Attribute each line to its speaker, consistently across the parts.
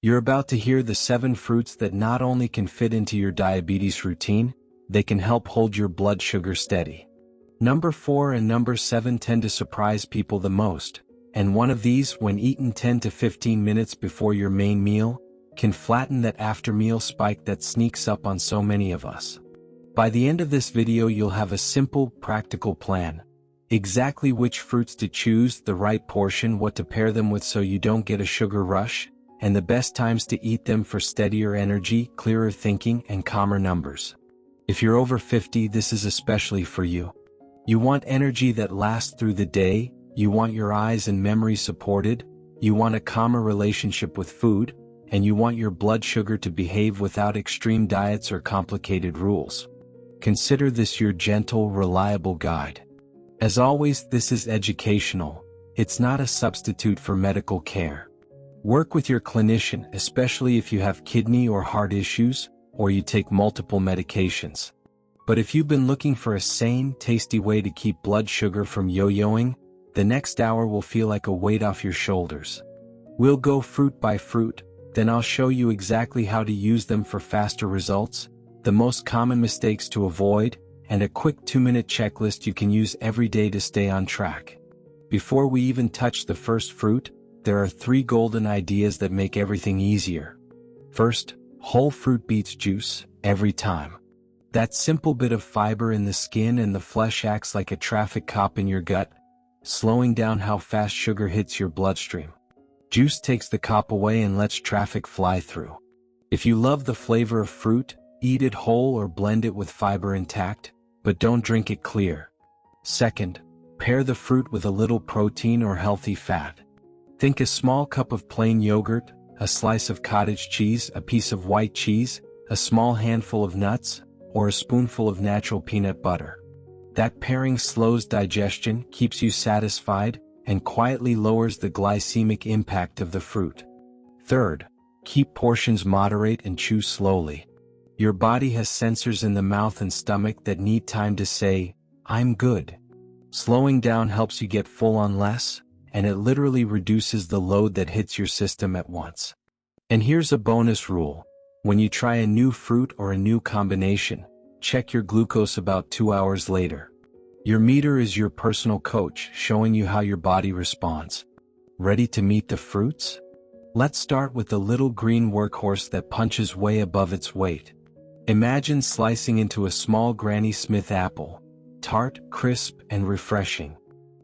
Speaker 1: You're about to hear the 7 fruits that not only can fit into your diabetes routine, they can help hold your blood sugar steady. Number 4 and number 7 tend to surprise people the most, and one of these, when eaten 10 to 15 minutes before your main meal, can flatten that after-meal spike that sneaks up on so many of us. By the end of this video, you'll have a simple, practical plan. Exactly which fruits to choose, the right portion, what to pair them with so you don't get a sugar rush, and the best times to eat them for steadier energy, clearer thinking, and calmer numbers. If you're over 50, this is especially for you. You want energy that lasts through the day, you want your eyes and memory supported, you want a calmer relationship with food, and you want your blood sugar to behave without extreme diets or complicated rules. Consider this your gentle, reliable guide. As always, this is educational. It's not a substitute for medical care. Work with your clinician, especially if you have kidney or heart issues, or you take multiple medications. But if you've been looking for a sane, tasty way to keep blood sugar from yo-yoing, the next hour will feel like a weight off your shoulders. We'll go fruit by fruit, then I'll show you exactly how to use them for faster results, the most common mistakes to avoid, and a quick 2-minute checklist you can use every day to stay on track. Before we even touch the first fruit, there are 3 golden ideas that make everything easier. First, whole fruit beets juice, every time. That simple bit of fiber in the skin and the flesh acts like a traffic cop in your gut, slowing down how fast sugar hits your bloodstream. Juice takes the cop away and lets traffic fly through. If you love the flavor of fruit, eat it whole or blend it with fiber intact, but don't drink it clear. Second, pair the fruit with a little protein or healthy fat. Think a small cup of plain yogurt, a slice of cottage cheese, a piece of white cheese, a small handful of nuts, or a spoonful of natural peanut butter. That pairing slows digestion, keeps you satisfied, and quietly lowers the glycemic impact of the fruit. Third, keep portions moderate and chew slowly. Your body has sensors in the mouth and stomach that need time to say, "I'm good." Slowing down helps you get full on less, and it literally reduces the load that hits your system at once. And here's a bonus rule. When you try a new fruit or a new combination, check your glucose about 2 hours later. Your meter is your personal coach, showing you how your body responds. Ready to meet the fruits? Let's start with the little green workhorse that punches way above its weight. Imagine slicing into a small Granny Smith apple. Tart, crisp, and refreshing.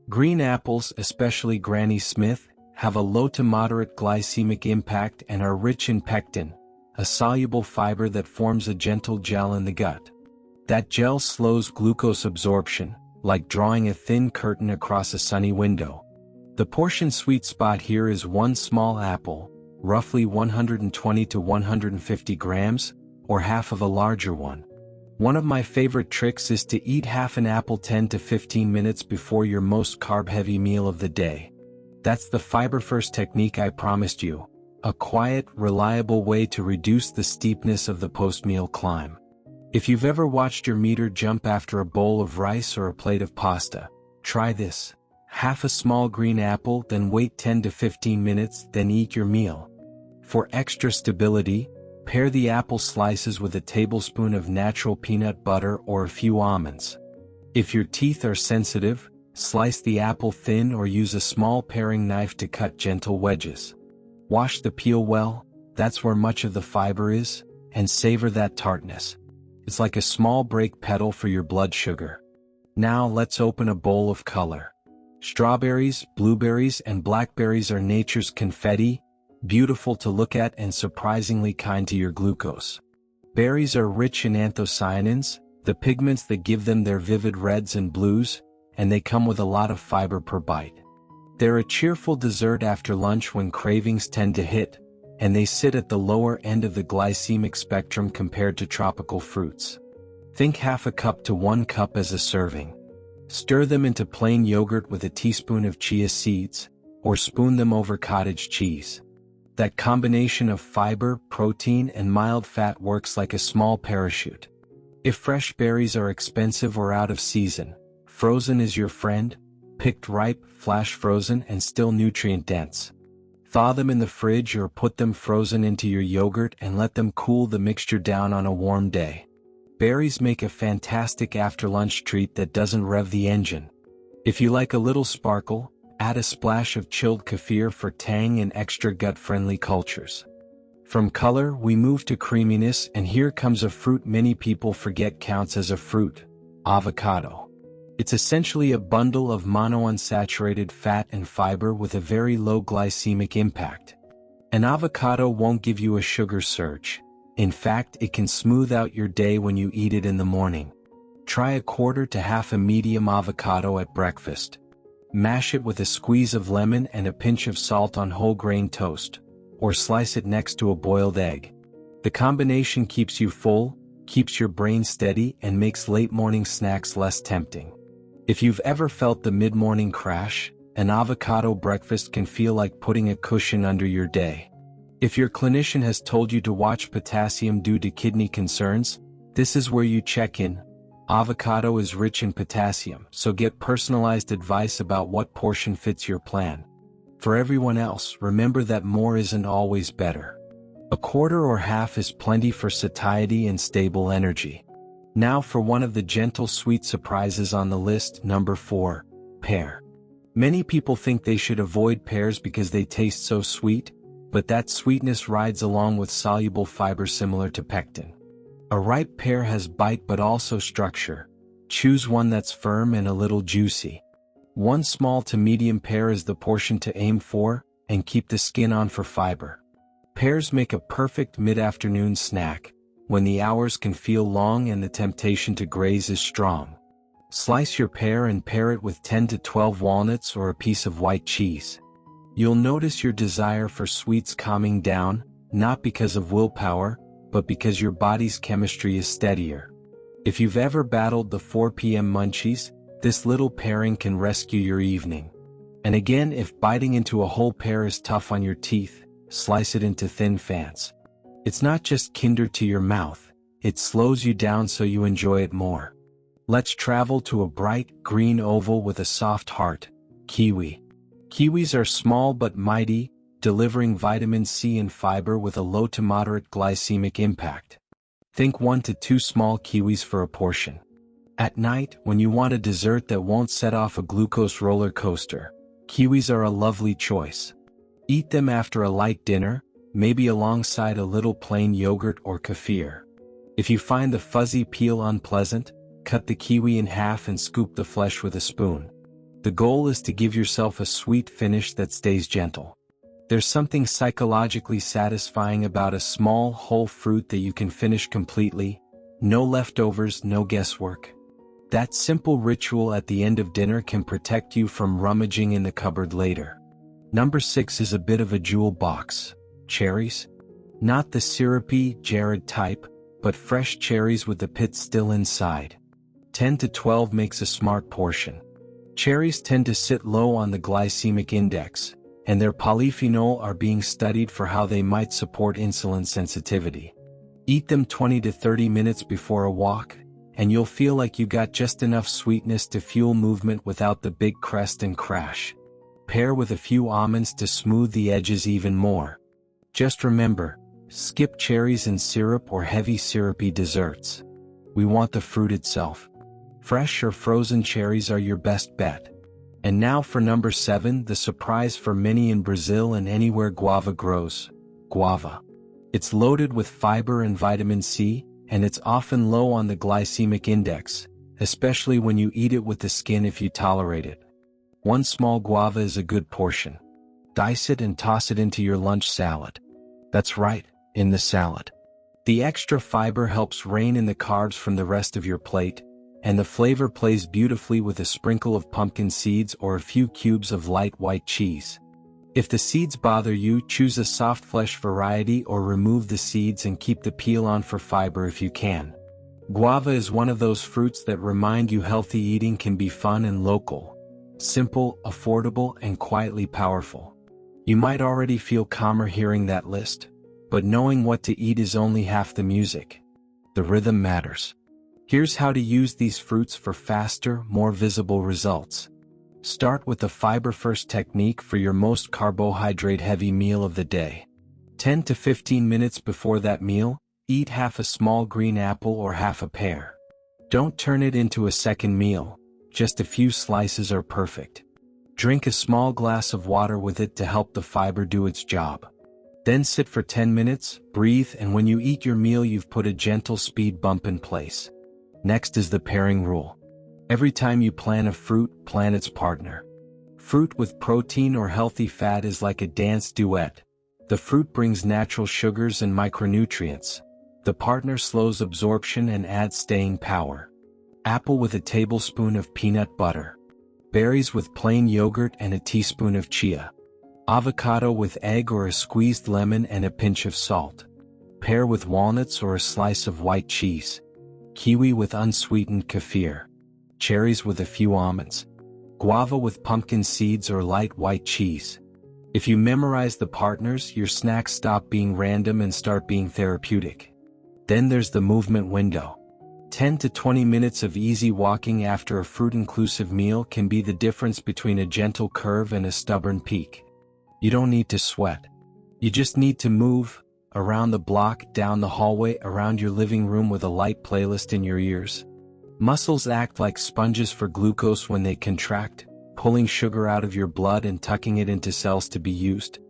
Speaker 1: Green apples, especially Granny Smith, have a low to moderate glycemic impact and are rich in pectin, a soluble fiber that forms a gentle gel in the gut. That gel slows glucose absorption, like drawing a thin curtain across a sunny window. The portion sweet spot here is 1 small apple, roughly 120 to 150 grams, or half of a larger one. One of my favorite tricks is to eat half an apple 10 to 15 minutes before your most carb-heavy meal of the day. That's the fiber-first technique I promised you, a quiet, reliable way to reduce the steepness of the post-meal climb. If you've ever watched your meter jump after a bowl of rice or a plate of pasta, try this. Half a small green apple, then wait 10 to 15 minutes, then eat your meal. For extra stability, pair the apple slices with a tablespoon of natural peanut butter or a few almonds. If your teeth are sensitive, slice the apple thin or use a small paring knife to cut gentle wedges. Wash the peel well, that's where much of the fiber is, and savor that tartness. It's like a small brake pedal for your blood sugar. Now let's open a bowl of color. Strawberries, blueberries, and blackberries are nature's confetti, beautiful to look at and surprisingly kind to your glucose. Berries are rich in anthocyanins, the pigments that give them their vivid reds and blues, and they come with a lot of fiber per bite. They're a cheerful dessert after lunch when cravings tend to hit, and they sit at the lower end of the glycemic spectrum compared to tropical fruits. Think half a cup to 1 cup as a serving. Stir them into plain yogurt with a teaspoon of chia seeds, or spoon them over cottage cheese. That combination of fiber, protein, and mild fat works like a small parachute. If fresh berries are expensive or out of season, frozen is your friend, picked ripe, flash frozen, and still nutrient dense. Thaw them in the fridge or put them frozen into your yogurt and let them cool the mixture down on a warm day. Berries make a fantastic after-lunch treat that doesn't rev the engine. If you like a little sparkle, add a splash of chilled kefir for tang and extra gut-friendly cultures. From color, we move to creaminess, and here comes a fruit many people forget counts as a fruit: avocado. It's essentially a bundle of monounsaturated fat and fiber with a very low glycemic impact. An avocado won't give you a sugar surge. In fact, it can smooth out your day when you eat it in the morning. Try a quarter to half a medium avocado at breakfast. Mash it with a squeeze of lemon and a pinch of salt on whole grain toast, or slice it next to a boiled egg. The combination keeps you full, keeps your brain steady, and makes late morning snacks less tempting. If you've ever felt the mid-morning crash, an avocado breakfast can feel like putting a cushion under your day. If your clinician has told you to watch potassium due to kidney concerns, this is where you check in. Avocado is rich in potassium, so get personalized advice about what portion fits your plan. For everyone else, remember that more isn't always better. A quarter or half is plenty for satiety and stable energy. Now for one of the gentle sweet surprises on the list, number 4, pear. Many people think they should avoid pears because they taste so sweet, but that sweetness rides along with soluble fiber similar to pectin. A ripe pear has bite but also structure. Choose one that's firm and a little juicy. One small to medium pear is the portion to aim for, and keep the skin on for fiber. Pears make a perfect mid-afternoon snack, when the hours can feel long and the temptation to graze is strong. Slice your pear and pair it with 10 to 12 walnuts or a piece of white cheese. You'll notice your desire for sweets calming down, not because of willpower, but because your body's chemistry is steadier. If you've ever battled the 4 p.m. munchies, this little pairing can rescue your evening. And again, if biting into a whole pear is tough on your teeth, slice it into thin fans. It's not just kinder to your mouth, it slows you down so you enjoy it more. Let's travel to a bright, green oval with a soft heart: kiwi. Kiwis are small but mighty, delivering vitamin C and fiber with a low to moderate glycemic impact. Think 1 to 2 small kiwis for a portion. At night, when you want a dessert that won't set off a glucose roller coaster, kiwis are a lovely choice. Eat them after a light dinner, maybe alongside a little plain yogurt or kefir. If you find the fuzzy peel unpleasant, cut the kiwi in half and scoop the flesh with a spoon. The goal is to give yourself a sweet finish that stays gentle. There's something psychologically satisfying about a small, whole fruit that you can finish completely. No leftovers, no guesswork. That simple ritual at the end of dinner can protect you from rummaging in the cupboard later. Number 6 is a bit of a jewel box: cherries. Not the syrupy, Jared type, but fresh cherries with the pit still inside. 10 to 12 makes a smart portion. Cherries tend to sit low on the glycemic index, and their polyphenol are being studied for how they might support insulin sensitivity. Eat them 20 to 30 minutes before a walk, and you'll feel like you got just enough sweetness to fuel movement without the big crest and crash. Pair with a few almonds to smooth the edges even more. Just remember, skip cherries in syrup or heavy syrupy desserts. We want the fruit itself. Fresh or frozen cherries are your best bet. And now for number 7, the surprise for many in Brazil and anywhere guava grows: guava. It's loaded with fiber and vitamin C, and it's often low on the glycemic index, especially when you eat it with the skin if you tolerate it. One small guava is a good portion. Dice it and toss it into your lunch salad. That's right, in the salad. The extra fiber helps rein in the carbs from the rest of your plate, and the flavor plays beautifully with a sprinkle of pumpkin seeds or a few cubes of light white cheese. If the seeds bother you, choose a soft flesh variety or remove the seeds and keep the peel on for fiber if you can. Guava is one of those fruits that remind you healthy eating can be fun and local. Simple, affordable, and quietly powerful. You might already feel calmer hearing that list, but knowing what to eat is only half the music. The rhythm matters. Here's how to use these fruits for faster, more visible results. Start with the fiber-first technique for your most carbohydrate-heavy meal of the day. 10 to 15 minutes before that meal, eat half a small green apple or half a pear. Don't turn it into a second meal, just a few slices are perfect. Drink a small glass of water with it to help the fiber do its job. Then sit for 10 minutes, breathe, and when you eat your meal you've put a gentle speed bump in place. Next is the pairing rule. Every time you plan a fruit, plan its partner. Fruit with protein or healthy fat is like a dance duet. The fruit brings natural sugars and micronutrients. The partner slows absorption and adds staying power. Apple with a tablespoon of peanut butter. Berries with plain yogurt and a teaspoon of chia. Avocado with egg or a squeezed lemon and a pinch of salt. Pear with walnuts or a slice of white cheese. Kiwi with unsweetened kefir. Cherries with a few almonds. Guava with pumpkin seeds or light white cheese. If you memorize the partners, your snacks stop being random and start being therapeutic. Then there's the movement window. 10 to 20 minutes of easy walking after a fruit-inclusive meal can be the difference between a gentle curve and a stubborn peak. You don't need to sweat. You just need to move, around the block, down the hallway, around your living room with a light playlist in your ears. Muscles act like sponges for glucose when they contract, pulling sugar out of your blood and tucking it into cells to be used.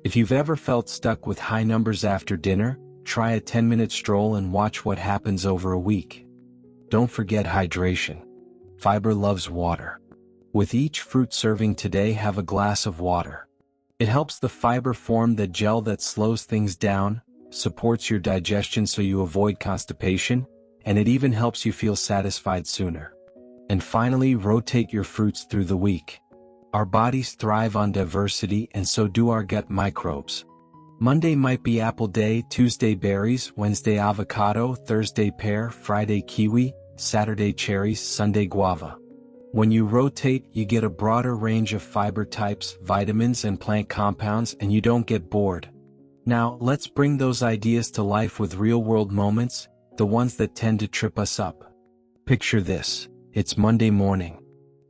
Speaker 1: If you've ever felt stuck with high numbers after dinner, try a 10-minute stroll and watch what happens over a week. Don't forget hydration. Fiber loves water. With each fruit serving today, have a glass of water. It helps the fiber form the gel that slows things down, supports your digestion so you avoid constipation, and it even helps you feel satisfied sooner. And finally, rotate your fruits through the week. Our bodies thrive on diversity, and so do our gut microbes. Monday might be apple day, Tuesday berries, Wednesday avocado, Thursday pear, Friday kiwi, Saturday cherries, Sunday guava. When you rotate, you get a broader range of fiber types, vitamins and plant compounds, and you don't get bored. Now, let's bring those ideas to life with real-world moments, the ones that tend to trip us up. Picture this. It's Monday morning.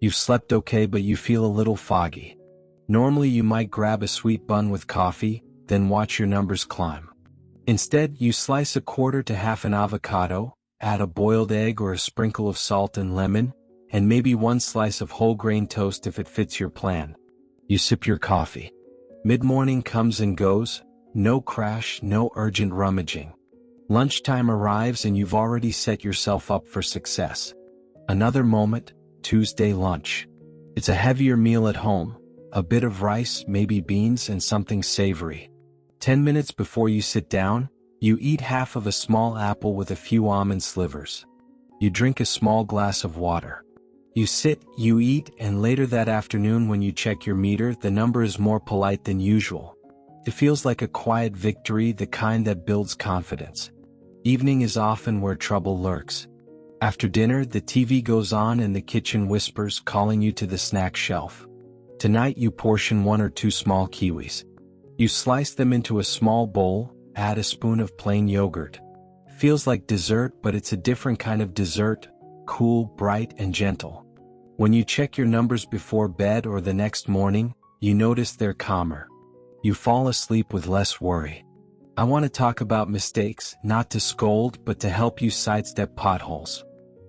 Speaker 1: You've slept okay, but you feel a little foggy. Normally you might grab a sweet bun with coffee, then watch your numbers climb. Instead, you slice a quarter to half an avocado, add a boiled egg or a sprinkle of salt and lemon, and maybe one slice of whole grain toast if it fits your plan. You sip your coffee. Mid-morning comes and goes, no crash, no urgent rummaging. Lunchtime arrives and you've already set yourself up for success. Another moment, Tuesday lunch. It's a heavier meal at home, a bit of rice, maybe beans, and something savory. 10 minutes before you sit down, you eat half of a small apple with a few almond slivers. You drink a small glass of water. You sit, you eat, and later that afternoon when you check your meter, the number is more polite than usual. It feels like a quiet victory, the kind that builds confidence. Evening is often where trouble lurks. After dinner, the TV goes on and the kitchen whispers, calling you to the snack shelf. Tonight you portion 1 or 2 small kiwis. You slice them into a small bowl, add a spoon of plain yogurt. Feels like dessert, but it's a different kind of dessert, cool, bright, and gentle. When you check your numbers before bed or the next morning, you notice they're calmer. You fall asleep with less worry. I want to talk about mistakes, not to scold, but to help you sidestep potholes.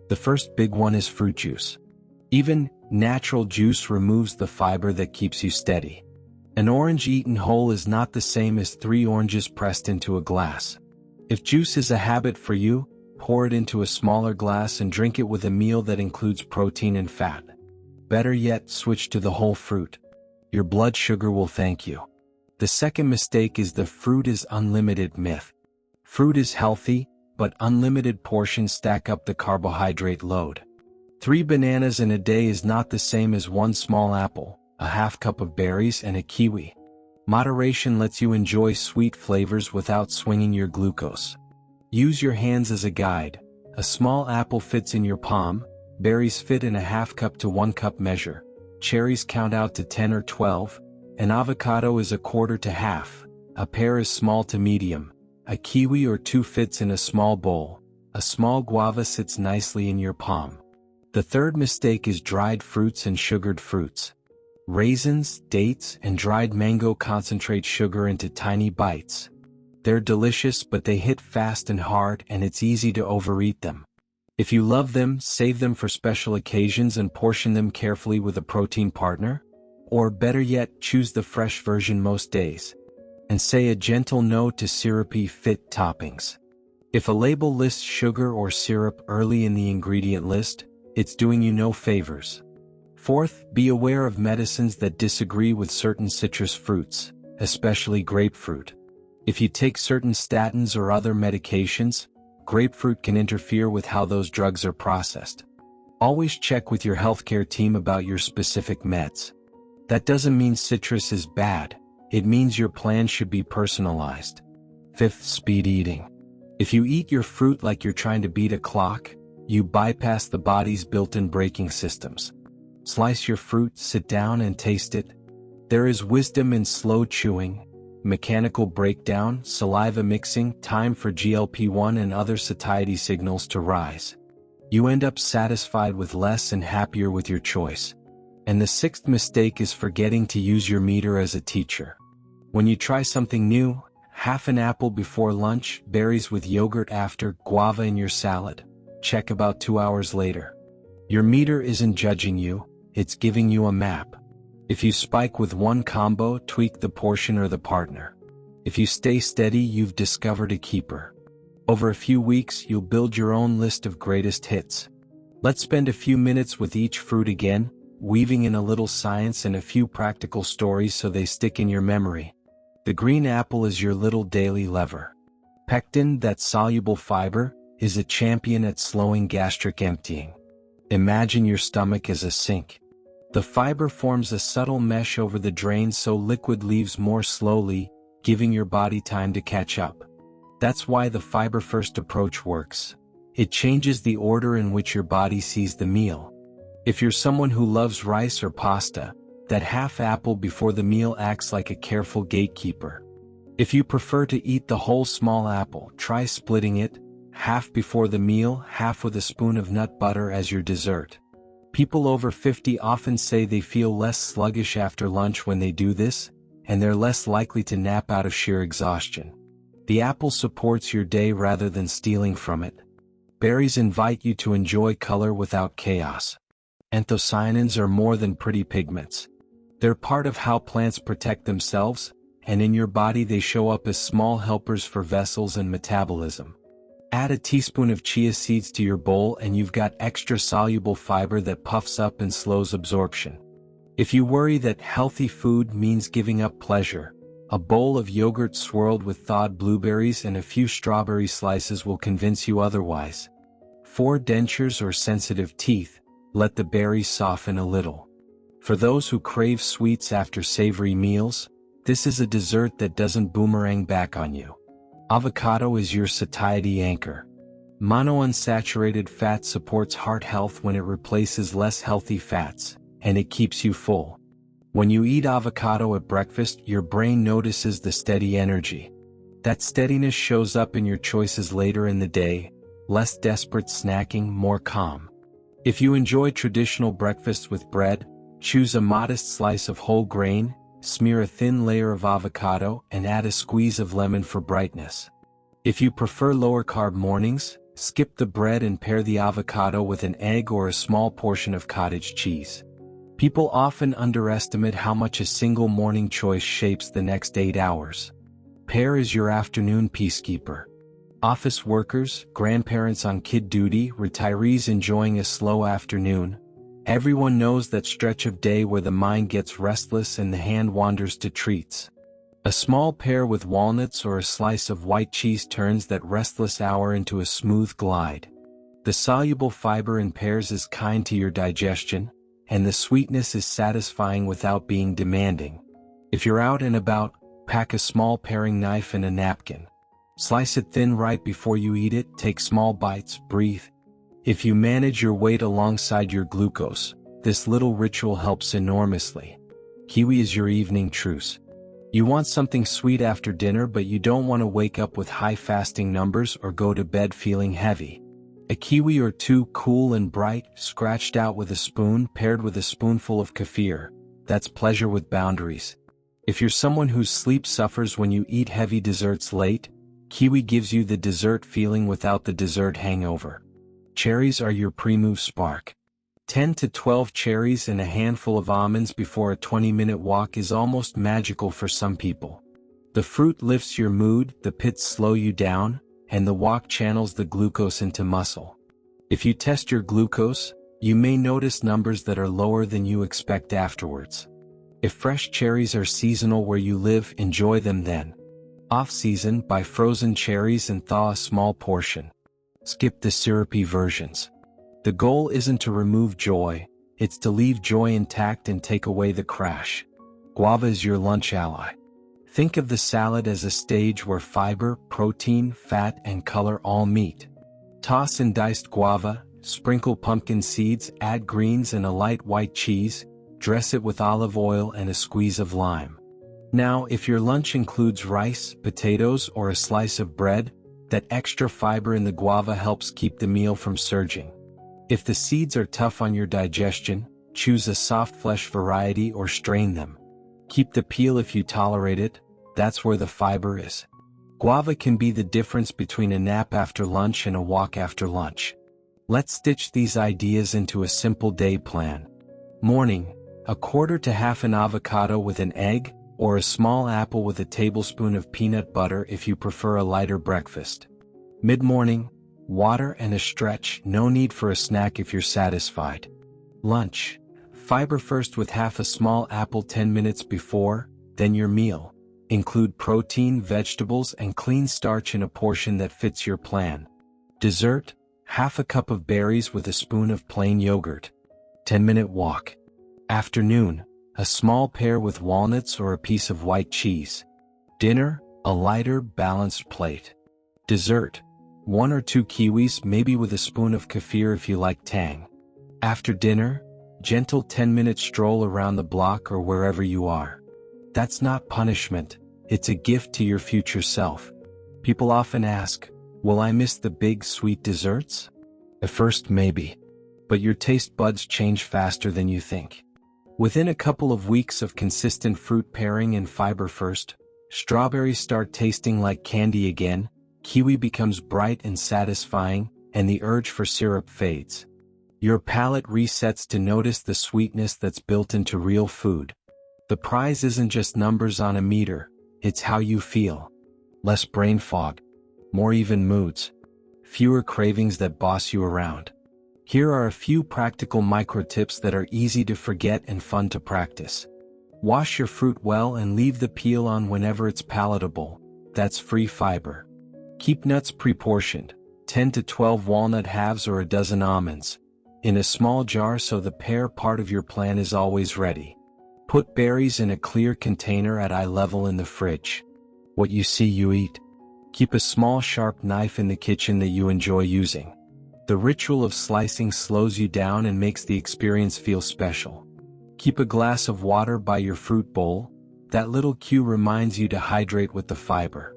Speaker 1: The first big one is fruit juice. Even natural juice removes the fiber that keeps you steady. An orange eaten whole is not the same as 3 oranges pressed into a glass. If juice is a habit for you, pour it into a smaller glass and drink it with a meal that includes protein and fat. Better yet, switch to the whole fruit. Your blood sugar will thank you. The second mistake is the fruit is unlimited myth. Fruit is healthy, but unlimited portions stack up the carbohydrate load. 3 bananas in a day is not the same as 1 small apple, a half cup of berries, and a kiwi. Moderation lets you enjoy sweet flavors without swinging your glucose. Use your hands as a guide. A small apple fits in your palm, berries fit in a half cup to 1 cup measure, cherries count out to 10 or 12, an avocado is a quarter to half, a pear is small to medium, a kiwi or 2 fits in a small bowl, a small guava sits nicely in your palm. The third mistake is dried fruits and sugared fruits. Raisins, dates, and dried mango concentrate sugar into tiny bites. They're delicious, but they hit fast and hard, and it's easy to overeat them. If you love them, save them for special occasions and portion them carefully with a protein partner. Or better yet, choose the fresh version most days. And say a gentle no to syrupy, fit toppings. If a label lists sugar or syrup early in the ingredient list, it's doing you no favors. Fourth, be aware of medicines that disagree with certain citrus fruits, especially grapefruit. If you take certain statins or other medications, grapefruit can interfere with how those drugs are processed. Always check with your healthcare team about your specific meds. That doesn't mean citrus is bad, it means your plan should be personalized. Fifth, speed eating. If you eat your fruit like you're trying to beat a clock, you bypass the body's built-in braking systems. Slice your fruit, sit down and taste it. There is wisdom in slow chewing, mechanical breakdown, saliva mixing, time for GLP-1 and other satiety signals to rise. You end up satisfied with less and happier with your choice. And the sixth mistake is forgetting to use your meter as a teacher. When you try something new, half an apple before lunch, berries with yogurt after, guava in your salad, check about 2 hours later. Your meter isn't judging you, it's giving you a map. If you spike with one combo, tweak the portion or the partner. If you stay steady, you've discovered a keeper. Over a few weeks, you'll build your own list of greatest hits. Let's spend a few minutes with each fruit again, weaving in a little science and a few practical stories so they stick in your memory. The green apple is your little daily lever. Pectin, that soluble fiber, is a champion at slowing gastric emptying. Imagine your stomach as a sink. The fiber forms a subtle mesh over the drain so liquid leaves more slowly, giving your body time to catch up. That's why the fiber-first approach works. It changes the order in which your body sees the meal. If you're someone who loves rice or pasta, that half apple before the meal acts like a careful gatekeeper. If you prefer to eat the whole small apple, try splitting it, half before the meal, half with a spoon of nut butter as your dessert. People over 50 often say they feel less sluggish after lunch when they do this, and they're less likely to nap out of sheer exhaustion. The apple supports your day rather than stealing from it. Berries invite you to enjoy color without chaos. Anthocyanins are more than pretty pigments. They're part of how plants protect themselves, and in your body they show up as small helpers for vessels and metabolism. Add a teaspoon of chia seeds to your bowl and you've got extra soluble fiber that puffs up and slows absorption. If you worry that healthy food means giving up pleasure, a bowl of yogurt swirled with thawed blueberries and a few strawberry slices will convince you otherwise. For dentures or sensitive teeth, let the berries soften a little. For those who crave sweets after savory meals, this is a dessert that doesn't boomerang back on you. Avocado is your satiety anchor. Monounsaturated fat supports heart health when it replaces less healthy fats, and it keeps you full. When you eat avocado at breakfast, your brain notices the steady energy. That steadiness shows up in your choices later in the day, less desperate snacking, more calm. If you enjoy traditional breakfasts with bread, choose a modest slice of whole grain, smear a thin layer of avocado, and add a squeeze of lemon for brightness. If you prefer lower carb mornings, skip the bread and pair the avocado with an egg or a small portion of cottage cheese. People often underestimate how much a single morning choice shapes the next 8 hours. Pear is your afternoon peacekeeper. Office workers, grandparents on kid duty, retirees enjoying a slow afternoon. Everyone knows that stretch of day where the mind gets restless and the hand wanders to treats. A small pear with walnuts or a slice of white cheese turns that restless hour into a smooth glide. The soluble fiber in pears is kind to your digestion, and the sweetness is satisfying without being demanding. If you're out and about, pack a small paring knife and a napkin. Slice it thin right before you eat it, take small bites, breathe. If you manage your weight alongside your glucose, this little ritual helps enormously. Kiwi is your evening truce. You want something sweet after dinner, but you don't want to wake up with high fasting numbers or go to bed feeling heavy. A kiwi or two, cool and bright, scratched out with a spoon paired with a spoonful of kefir. That's pleasure with boundaries. If you're someone whose sleep suffers when you eat heavy desserts late, kiwi gives you the dessert feeling without the dessert hangover. Cherries are your pre-move spark. 10 to 12 cherries and a handful of almonds before a 20-minute walk is almost magical for some people. The fruit lifts your mood, the pits slow you down, and the walk channels the glucose into muscle. If you test your glucose, you may notice numbers that are lower than you expect afterwards. If fresh cherries are seasonal where you live, enjoy them then. Off-season, buy frozen cherries and thaw a small portion. Skip the syrupy versions. The goal isn't to remove joy, it's to leave joy intact and take away the crash. Guava is your lunch ally. Think of the salad as a stage where fiber, protein, fat, and color all meet. Toss in diced guava, sprinkle pumpkin seeds, add greens and a light white cheese, dress it with olive oil and a squeeze of lime. Now, if your lunch includes rice, potatoes, or a slice of bread, that extra fiber in the guava helps keep the meal from surging. If the seeds are tough on your digestion, choose a soft flesh variety or strain them. Keep the peel if you tolerate it, that's where the fiber is. Guava can be the difference between a nap after lunch and a walk after lunch. Let's stitch these ideas into a simple day plan. Morning, a quarter to half an avocado with an egg, or a small apple with a tablespoon of peanut butter if you prefer a lighter breakfast. Mid-morning, water and a stretch, no need for a snack if you're satisfied. Lunch, fiber first with half a small apple 10 minutes before, then your meal. Include protein, vegetables, and clean starch in a portion that fits your plan. Dessert, half a cup of berries with a spoon of plain yogurt. 10-minute walk. Afternoon, a small pear with walnuts or a piece of white cheese. Dinner, a lighter, balanced plate. Dessert, 1 or 2 kiwis, maybe with a spoon of kefir if you like tang. After dinner, gentle 10-minute stroll around the block or wherever you are. That's not punishment, it's a gift to your future self. People often ask, will I miss the big sweet desserts? At first maybe. But your taste buds change faster than you think. Within a couple of weeks of consistent fruit pairing and fiber first, strawberries start tasting like candy again, kiwi becomes bright and satisfying, and the urge for syrup fades. Your palate resets to notice the sweetness that's built into real food. The prize isn't just numbers on a meter, it's how you feel. Less brain fog. More even moods. Fewer cravings that boss you around. Here are a few practical micro tips that are easy to forget and fun to practice. Wash your fruit well and leave the peel on whenever it's palatable. That's free fiber. Keep nuts pre-portioned, 10 to 12 walnut halves or a dozen almonds, in a small jar so the pear part of your plan is always ready. Put berries in a clear container at eye level in the fridge. What you see you eat. Keep a small sharp knife in the kitchen that you enjoy using. The ritual of slicing slows you down and makes the experience feel special. Keep a glass of water by your fruit bowl. That little cue reminds you to hydrate with the fiber.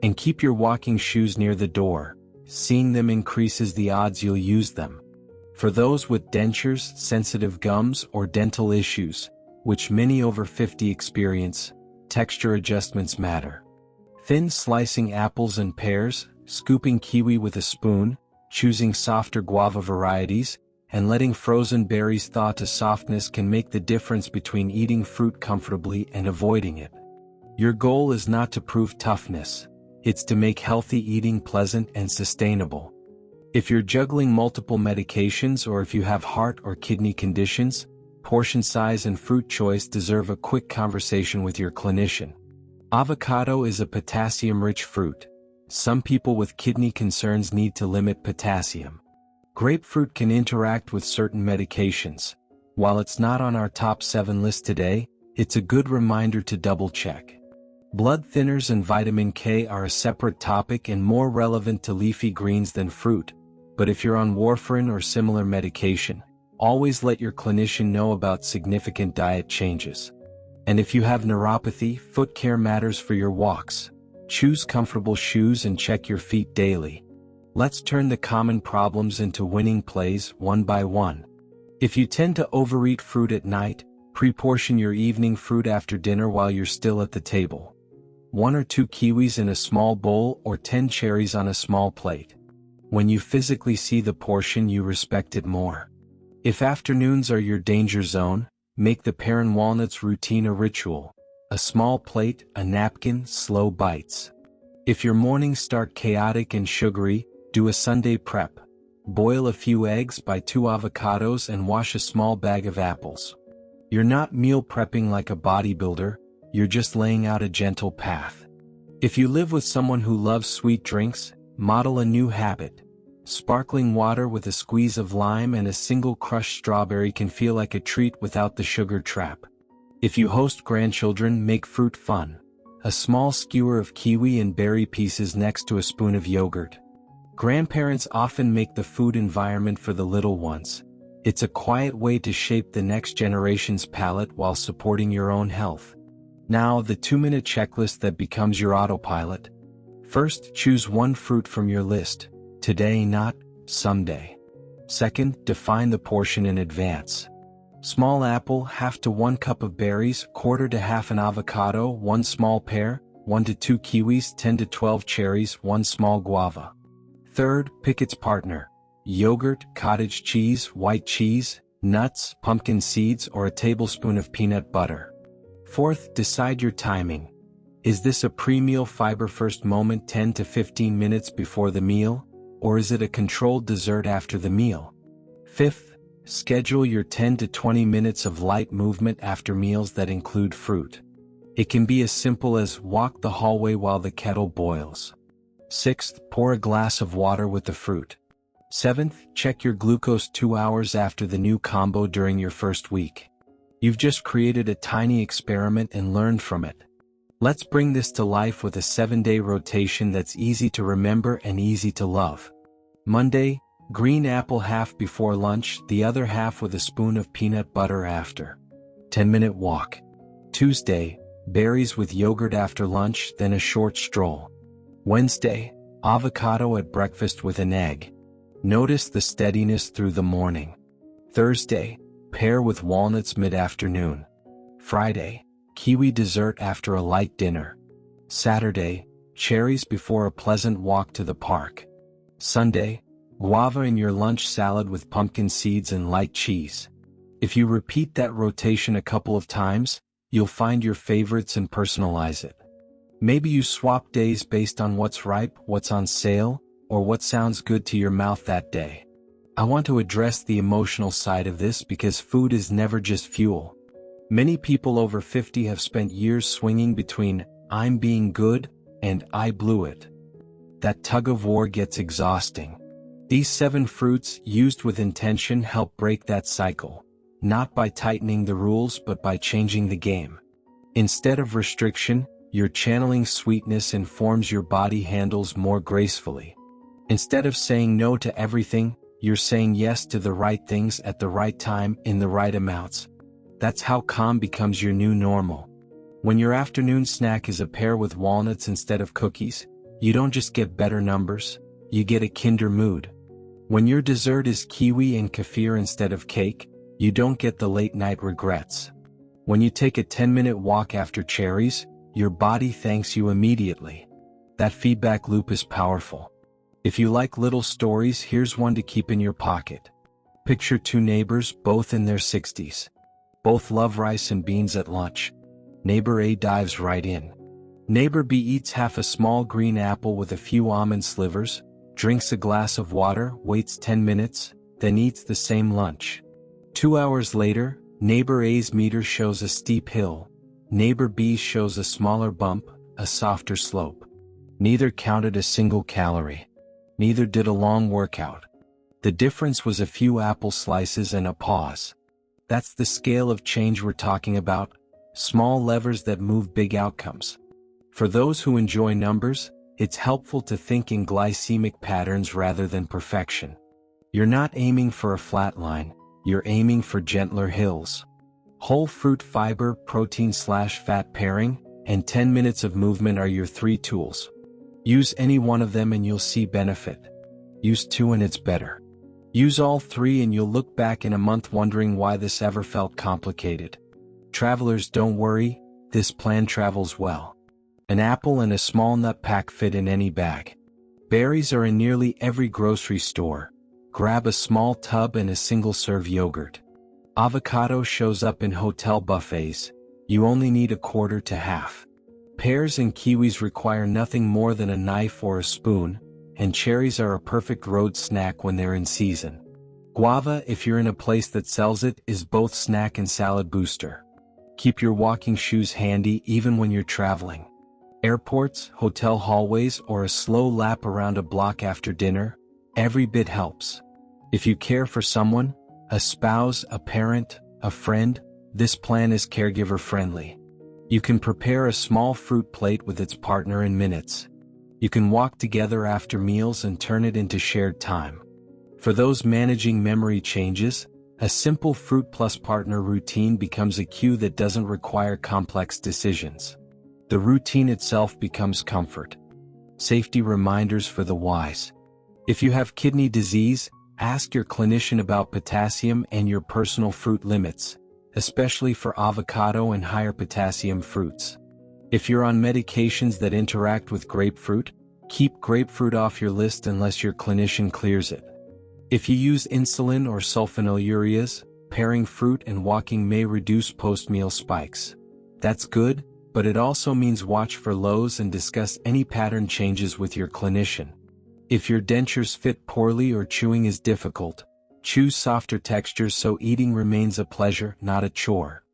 Speaker 1: And keep your walking shoes near the door. Seeing them increases the odds you'll use them. For those with dentures, sensitive gums, or dental issues, which many over 50 experience, texture adjustments matter. Thin slicing apples and pears, scooping kiwi with a spoon, choosing softer guava varieties, and letting frozen berries thaw to softness can make the difference between eating fruit comfortably and avoiding it. Your goal is not to prove toughness, it's to make healthy eating pleasant and sustainable. If you're juggling multiple medications or if you have heart or kidney conditions, portion size and fruit choice deserve a quick conversation with your clinician. Avocado is a potassium-rich fruit. Some people with kidney concerns need to limit potassium. Grapefruit can interact with certain medications. While it's not on our top 7 list today, it's a good reminder to double-check. Blood thinners and vitamin K are a separate topic and more relevant to leafy greens than fruit, but if you're on warfarin or similar medication, always let your clinician know about significant diet changes. And if you have neuropathy, foot care matters for your walks. Choose comfortable shoes and check your feet daily. Let's turn the common problems into winning plays one by one. If you tend to overeat fruit at night, pre-portion your evening fruit after dinner while you're still at the table. 1 or 2 kiwis in a small bowl or 10 cherries on a small plate. When you physically see the portion, you respect it more. If afternoons are your danger zone, make the pear and walnuts routine a ritual. A small plate, a napkin, slow bites. If your mornings start chaotic and sugary, do a Sunday prep. Boil a few eggs, buy 2 avocados and wash a small bag of apples. You're not meal prepping like a bodybuilder, you're just laying out a gentle path. If you live with someone who loves sweet drinks, model a new habit. Sparkling water with a squeeze of lime and a single crushed strawberry can feel like a treat without the sugar trap. If you host grandchildren, make fruit fun. A small skewer of kiwi and berry pieces next to a spoon of yogurt. Grandparents often make the food environment for the little ones. It's a quiet way to shape the next generation's palate while supporting your own health. Now, the 2-minute checklist that becomes your autopilot. First, choose one fruit from your list. Today, not someday. Second, define the portion in advance. Small apple, half to 1 cup of berries, quarter to half an avocado, 1 small pear, 1 to 2 kiwis, 10 to 12 cherries, 1 small guava. Third, pick its partner. Yogurt, cottage cheese, white cheese, nuts, pumpkin seeds, or a tablespoon of peanut butter. Fourth, decide your timing. Is this a pre-meal fiber first moment 10 to 15 minutes before the meal, or is it a controlled dessert after the meal? Fifth, schedule your 10 to 20 minutes of light movement after meals that include fruit. It can be as simple as walk the hallway while the kettle boils. Sixth, pour a glass of water with the fruit. Seventh, check your glucose 2 hours after the new combo during your first week. You've just created a tiny experiment and learned from it. Let's bring this to life with a 7-day rotation that's easy to remember and easy to love. Monday, green apple half before lunch, the other half with a spoon of peanut butter after. 10-minute walk. Tuesday, berries with yogurt after lunch, then a short stroll. Wednesday, avocado at breakfast with an egg. Notice the steadiness through the morning. Thursday, pear with walnuts mid-afternoon. Friday, kiwi dessert after a light dinner. Saturday, cherries before a pleasant walk to the park. Sunday, guava in your lunch salad with pumpkin seeds and light cheese. If you repeat that rotation a couple of times, you'll find your favorites and personalize it. Maybe you swap days based on what's ripe, what's on sale, or what sounds good to your mouth that day. I want to address the emotional side of this because food is never just fuel. Many people over 50 have spent years swinging between "I'm being good" and "I blew it." That tug of war gets exhausting. These 7 fruits, used with intention, help break that cycle, not by tightening the rules but by changing the game. Instead of restriction, you're channeling sweetness and forms your body handles more gracefully. Instead of saying no to everything, you're saying yes to the right things at the right time in the right amounts. That's how calm becomes your new normal. When your afternoon snack is a pear with walnuts instead of cookies, you don't just get better numbers, you get a kinder mood. When your dessert is kiwi and kefir instead of cake, you don't get the late night regrets. When you take a 10-minute walk after cherries, your body thanks you immediately. That feedback loop is powerful. If you like little stories, here's one to keep in your pocket. Picture 2 neighbors, both in their 60s. Both love rice and beans at lunch. Neighbor A dives right in. Neighbor B eats half a small green apple with a few almond slivers, drinks a glass of water, waits 10 minutes, then eats the same lunch. 2 hours later, neighbor A's meter shows a steep hill. Neighbor B shows a smaller bump, a softer slope. Neither counted a single calorie. Neither did a long workout. The difference was a few apple slices and a pause. That's the scale of change we're talking about, small levers that move big outcomes. For those who enjoy numbers, it's helpful to think in glycemic patterns rather than perfection. You're not aiming for a flat line, you're aiming for gentler hills. Whole fruit fiber, protein/fat pairing, and 10 minutes of movement are your 3 tools. Use any one of them and you'll see benefit. Use 2 and it's better. Use all 3 and you'll look back in a month wondering why this ever felt complicated. Travelers, don't worry, this plan travels well. An apple and a small nut pack fit in any bag. Berries are in nearly every grocery store. Grab a small tub and a single-serve yogurt. Avocado shows up in hotel buffets. You only need a quarter to half. Pears and kiwis require nothing more than a knife or a spoon, and cherries are a perfect road snack when they're in season. Guava, if you're in a place that sells it, is both snack and salad booster. Keep your walking shoes handy even when you're traveling. Airports, hotel hallways, or a slow lap around a block after dinner, every bit helps. If you care for someone, a spouse, a parent, a friend, this plan is caregiver friendly. You can prepare a small fruit plate with its partner in minutes. You can walk together after meals and turn it into shared time. For those managing memory changes, a simple fruit plus partner routine becomes a cue that doesn't require complex decisions. The routine itself becomes comfort. Safety reminders for the wise. If you have kidney disease, ask your clinician about potassium and your personal fruit limits, especially for avocado and higher potassium fruits. If you're on medications that interact with grapefruit, keep grapefruit off your list unless your clinician clears it. If you use insulin or sulfonylureas, pairing fruit and walking may reduce post-meal spikes. That's good, but it also means watch for lows and discuss any pattern changes with your clinician. If your dentures fit poorly or chewing is difficult, choose softer textures so eating remains a pleasure, not a chore.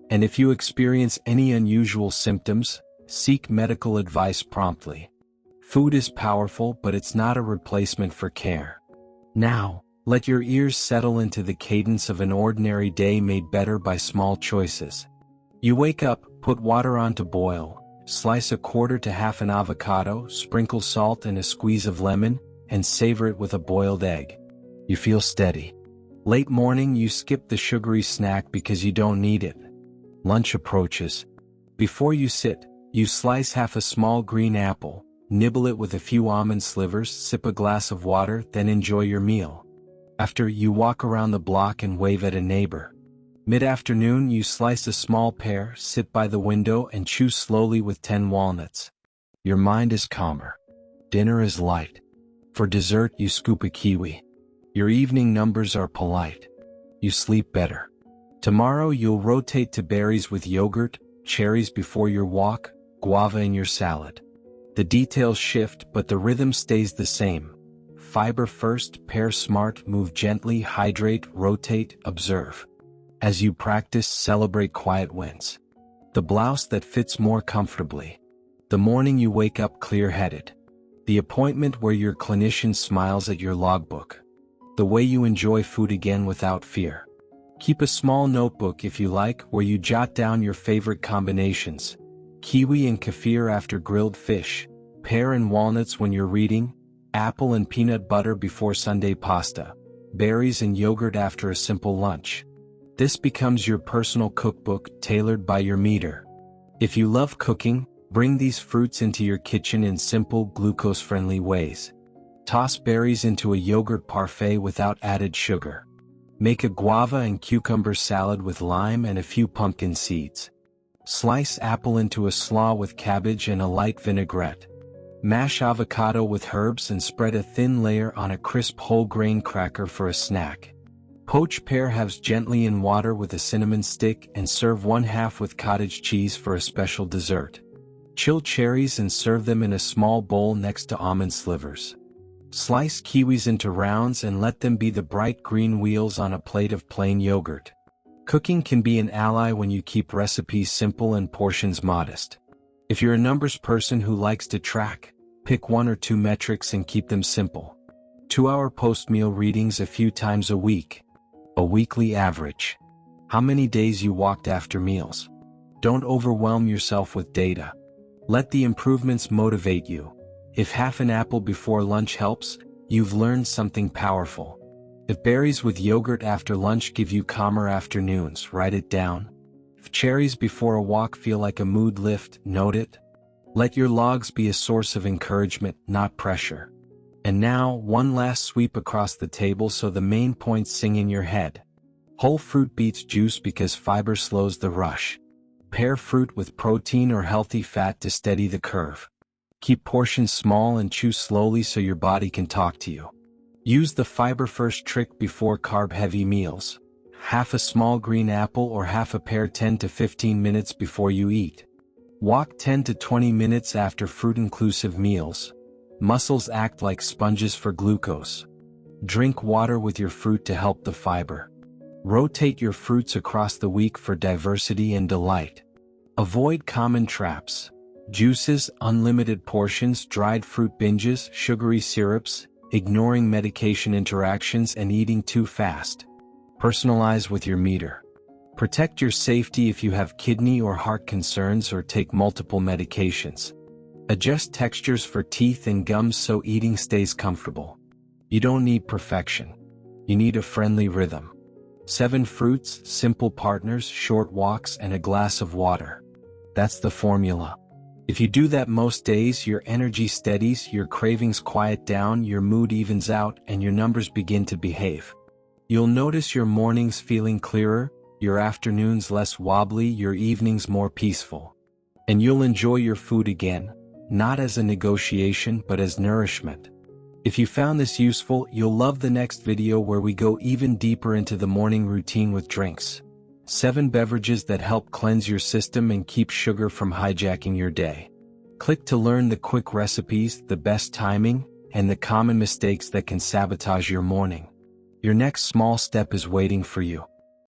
Speaker 1: And if you experience any unusual symptoms, seek medical advice promptly. Food is powerful, but it's not a replacement for care. Now, let your ears settle into the cadence of an ordinary day made better by small choices. You wake up, put water on to boil, slice a quarter to half an avocado, sprinkle salt and a squeeze of lemon, and savor it with a boiled egg. You feel steady. Late morning, you skip the sugary snack because you don't need it. Lunch approaches. Before you sit, you slice half a small green apple, nibble it with a few almond slivers, sip a glass of water, then enjoy your meal. After, you walk around the block and wave at a neighbor. Mid-afternoon, you slice a small pear, sit by the window and chew slowly with 10 walnuts. Your mind is calmer. Dinner is light. For dessert, you scoop a kiwi. Your evening numbers are polite. You sleep better. Tomorrow, you'll rotate to berries with yogurt, cherries before your walk, guava in your salad. The details shift, but the rhythm stays the same. Fiber first, pair smart, move gently, hydrate, rotate, observe. As you practice, celebrate quiet wins. The blouse that fits more comfortably. The morning you wake up clear-headed. The appointment where your clinician smiles at your logbook. The way you enjoy food again without fear. Keep a small notebook if you like, where you jot down your favorite combinations. Kiwi and kefir after grilled fish, pear and walnuts when you're reading, apple and peanut butter before Sunday pasta, berries and yogurt after a simple lunch. This becomes your personal cookbook, tailored by your meter. If you love cooking, bring these fruits into your kitchen in simple, glucose-friendly ways. Toss berries into a yogurt parfait without added sugar. Make a guava and cucumber salad with lime and a few pumpkin seeds. Slice apple into a slaw with cabbage and a light vinaigrette. Mash avocado with herbs and spread a thin layer on a crisp whole grain cracker for a snack. Poach pear halves gently in water with a cinnamon stick and serve one half with cottage cheese for a special dessert. Chill cherries and serve them in a small bowl next to almond slivers. Slice kiwis into rounds and let them be the bright green wheels on a plate of plain yogurt. Cooking can be an ally when you keep recipes simple and portions modest. If you're a numbers person who likes to track, pick 1 or 2 metrics and keep them simple. 2-hour post-meal readings a few times a week. A weekly average. How many days you walked after meals. Don't overwhelm yourself with data. Let the improvements motivate you. If half an apple before lunch helps, you've learned something powerful. If berries with yogurt after lunch give you calmer afternoons, write it down. If cherries before a walk feel like a mood lift, note it. Let your logs be a source of encouragement, not pressure. And now, one last sweep across the table so the main points sing in your head. Whole fruit beets juice because fiber slows the rush. Pear fruit with protein or healthy fat to steady the curve. Keep portions small and chew slowly so your body can talk to you. Use the fiber first trick before carb-heavy meals. Half a small green apple or half a pear 10 to 15 minutes before you eat. Walk 10 to 20 minutes after fruit-inclusive meals. Muscles act like sponges for glucose. Drink water with your fruit to help the fiber. Rotate your fruits across the week for diversity and delight. Avoid common traps. Juices, unlimited portions, dried fruit binges, sugary syrups, ignoring medication interactions and eating too fast. Personalize with your meter. Protect your safety if you have kidney or heart concerns or take multiple medications. Adjust textures for teeth and gums so eating stays comfortable. You don't need perfection. You need a friendly rhythm. 7 fruits, simple partners, short walks, and a glass of water. That's the formula. If you do that most days, your energy steadies, your cravings quiet down, your mood evens out, and your numbers begin to behave. You'll notice your mornings feeling clearer, your afternoons less wobbly, your evenings more peaceful. And you'll enjoy your food again, not as a negotiation but as nourishment. If you found this useful, you'll love the next video where we go even deeper into the morning routine with drinks. 7 beverages that help cleanse your system and keep sugar from hijacking your day. Click to learn the quick recipes, the best timing, and the common mistakes that can sabotage your morning. Your next small step is waiting for you.